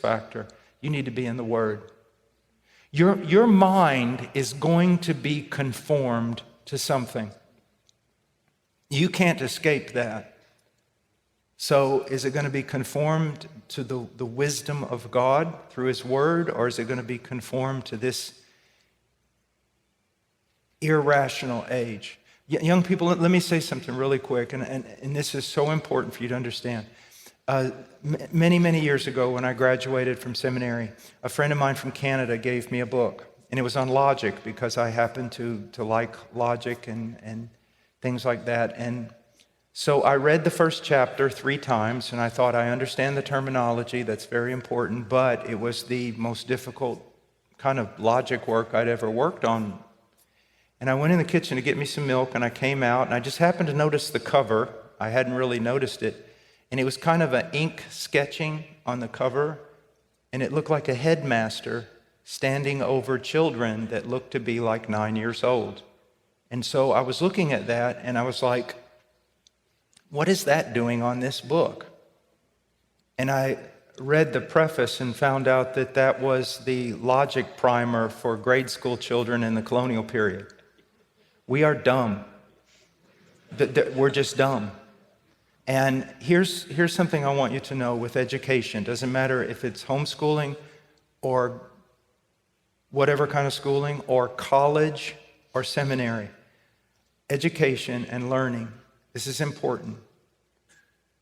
factor. You need to be in the Word. Your mind is going to be conformed to something. You can't escape that. So is it going to be conformed to the wisdom of God through His Word, or is it going to be conformed to this irrational age? Young people, let me say something really quick, and this is so important for you to understand. Many, many years ago when I graduated from seminary, a friend of mine from Canada gave me a book, and it was on logic because I happen to like logic and things like that. And so I read the first chapter 3 times, and I thought, I understand the terminology, that's very important, but it was the most difficult kind of logic work I'd ever worked on. And I went in the kitchen to get me some milk, and I came out, and I just happened to notice the cover. I hadn't really noticed it. And it was kind of an ink sketching on the cover, and it looked like a headmaster standing over children that looked to be like 9 years old. And so I was looking at that, and I was like, what is that doing on this book? And I read the preface and found out that that was the logic primer for grade school children in the colonial period. We are dumb. We're just dumb. And here's something I want you to know with education. Doesn't matter if it's homeschooling or whatever kind of schooling, or college or seminary. Education and learning, this is important,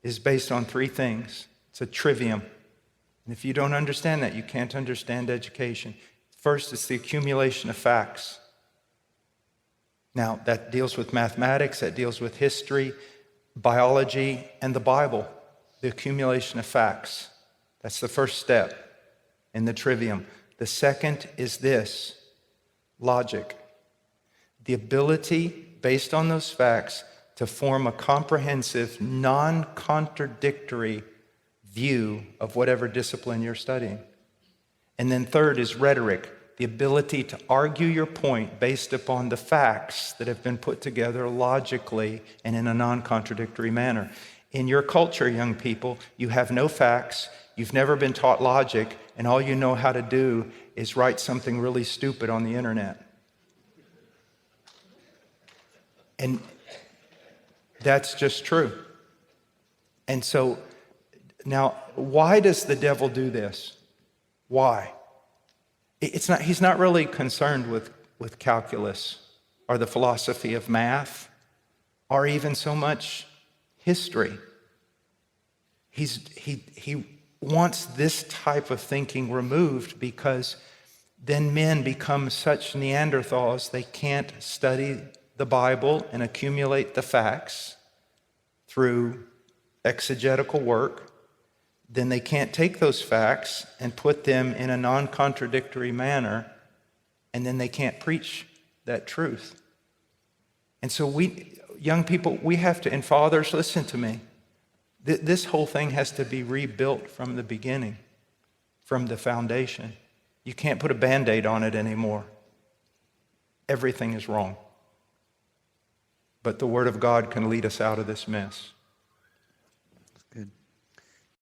is based on 3 things. It's a trivium. And if you don't understand that, you can't understand education. First, it's the accumulation of facts. Now, that deals with mathematics, that deals with history, biology, and the Bible, the accumulation of facts. That's the first step in the trivium. The second is this, logic. The ability, based on those facts, to form a comprehensive, non-contradictory view of whatever discipline you're studying. And then third is rhetoric, the ability to argue your point based upon the facts that have been put together logically and in a non-contradictory manner. In your culture, young people, you have no facts, you've never been taught logic, and all you know how to do is write something really stupid on the internet. And that's just true. And so, now, why does the devil do this? Why? He's not really concerned with calculus or the philosophy of math or even so much history. He wants this type of thinking removed because then men become such Neanderthals they can't study the Bible and accumulate the facts through exegetical work. Then they can't take those facts and put them in a non-contradictory manner, and then they can't preach that truth. And so we, young people, we have to, and fathers, listen to me. This whole thing has to be rebuilt from the beginning, from the foundation. You can't put a Band-Aid on it anymore. Everything is wrong. But the Word of God can lead us out of this mess.